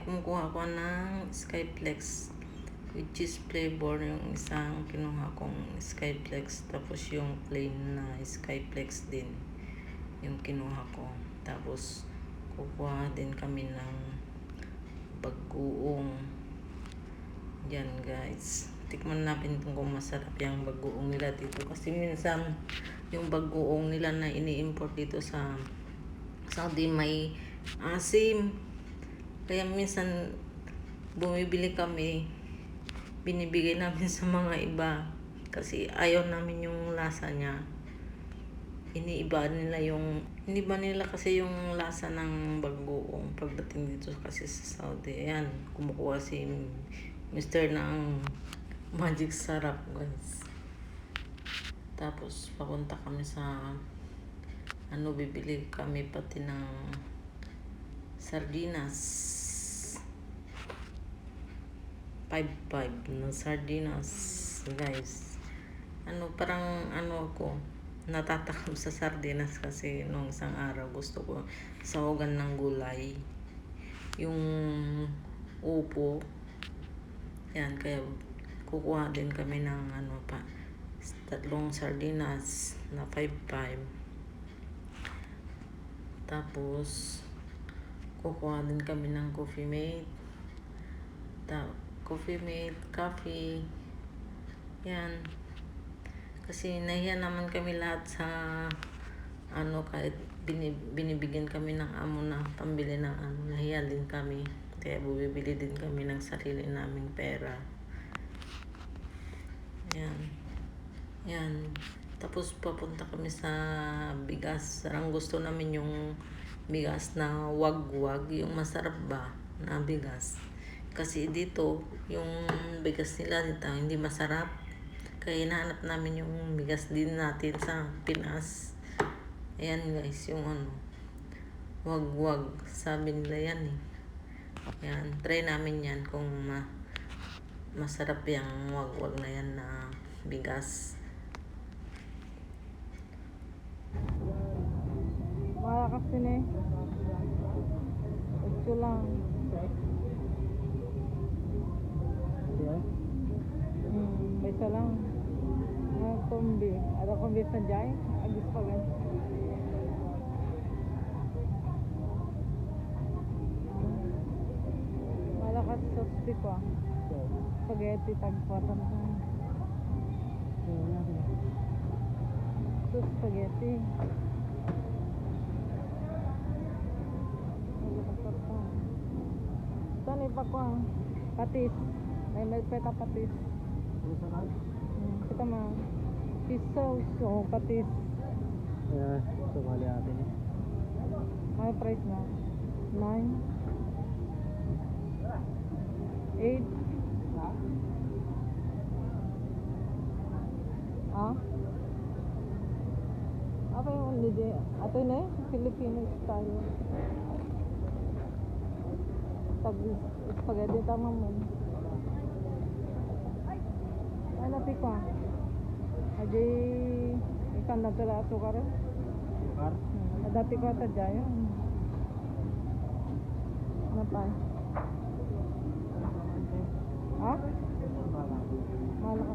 Kumukuha ako ng Skyflex with cheese flavor. Yung isang kinuha kong Skyflex, tapos yung plain na Skyflex din yung kinuha ko. Tapos kukuha din kami ng bagoong. Yan guys, tikman natin kung masarap yung bagoong nila dito, kasi minsan yung bagoong nila na ini-import dito sa Saudi may asim. Kaya minsan bumibili kami, binibigay namin sa mga iba kasi ayaw namin yung lasa niya. Hindi ba nila kasi yung lasa ng bagoong pagdating dito kasi sa Saudi. Ayan, kumukuha si Mr. ng Magic Sarap guys. Tapos papunta kami sa bibili kami pati ng sardinas. 5 na sardinas guys. Parang ako natatakam sa sardinas kasi nung isang araw gusto ko sahugan ng gulay yung upo. Yan, kaya kukuha din kami ng 3 sardinas na 5. Tapos kukuha din kami ng Coffee Mate. Coffee. Yan. Kasi nahiya naman kami lahat sa kahit binibigyan kami ng amo na pambili ng nahiya din kami. Kaya bumibili din kami ng sarili naming pera. Yan. Tapos papunta kami sa bigas. Sarang gusto namin yung bigas na wag-wag, yung masarap ba na bigas. Kasi dito, yung bigas nila dito hindi masarap. Kaya hinahanap namin yung bigas din natin sa Pinas. Ayan guys, yung wag-wag. Sabi nila yan eh. Ayan, try namin yan kung masarap yung wag-wag na yan na bigas. Malakas din eh. Ito lang. Bisa lang. Kombi. Ada kombi sanjay. Agis pa gan. Malakas sauce ko. Spaghetti tagpatan ka. Spaghetti. Saan ipa patis. May peta patis. Kita mah pisau so patis. Ya, coba lihat ini. May price na 9 8 apa yung hindi? Ato na Filipino style. Tag spaghetti tama mo. Ano pika? Aji ikan na tala ato ka rin. Par? Adati ko ata dyan. Ano pa? Ha? Mahal ka.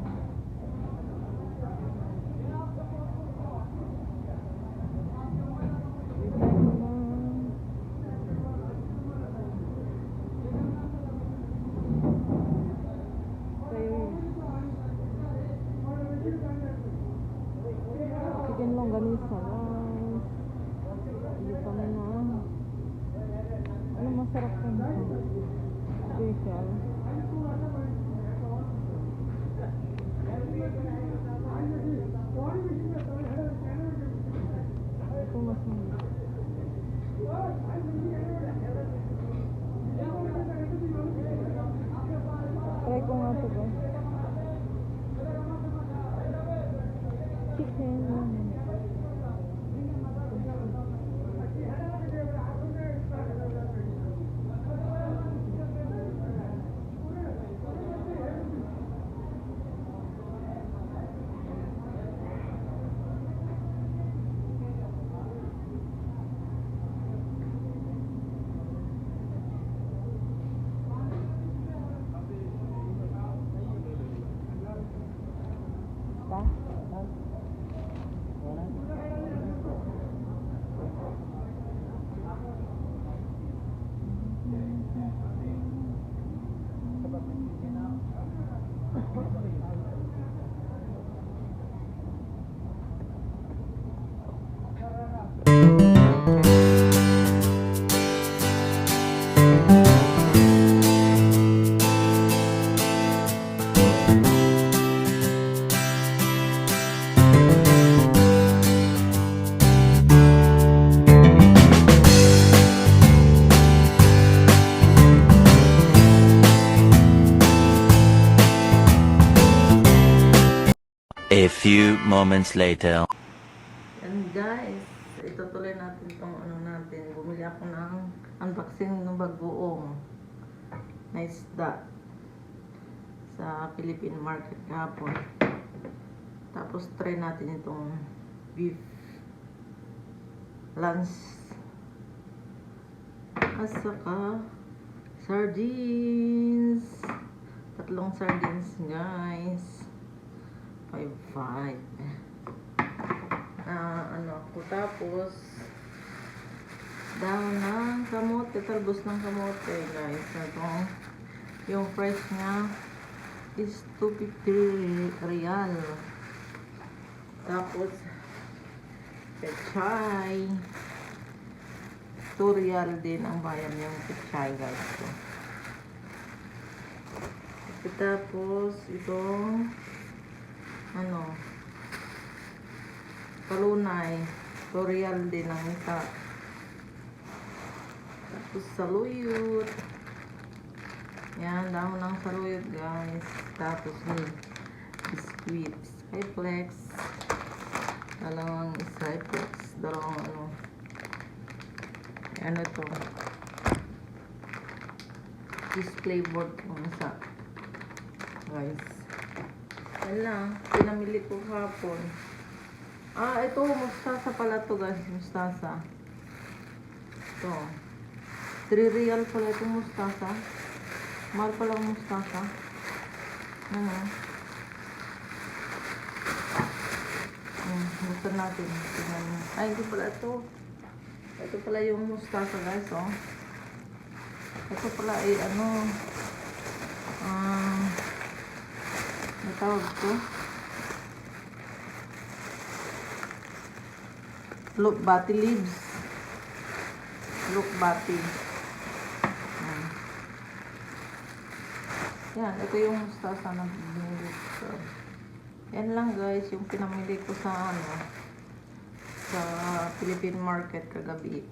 Chicken longganisa guys. Hindi kami na. Ano masarap ka na? Special. Ito mas mahal. Try ko nga ito guys. Chicken. Pa? Wala? A few moments later. Yan guys, itutuloy natin itong ano natin. Bumili ako ng unboxing ng bagoong na isda sa Philippine market kahapon. Tapos try natin itong beef lunch at saka sardines. 3 sardines guys. 5.5 ano ako. Tapos dahon ng kamote, talbos ng kamote guys. Ito yung price niya is 250 real. Tapos pechay 2 real din ang bayan yung pechay guys. Tapos itong ano, kalunay, L'Oreal din ang isa. Tapos saluyot. Yan, damo ng saluyot guys. Tapos biscuit, Skyflex. Dalawang Skyflex. Dalawang ano. Ano to? Display board yung isa. Guys. Yan lang, pinamili ko hapon. Ito, mustasa pala to guys, mustasa. Ito. 3 real pala itong mustasa. Mahal pala ang mustasa. Ano? Gusto natin. Tingnan mo. Ay, hindi pala ito. Ito pala yung mustasa guys, oh. Ito pala ay ano, may tawag ko. Lukbati leaves. Lukbati. Yan, ito yung mustasa na binili ko. Yan lang guys, yung pinamili ko sa ano, sa Philippine market kagabi.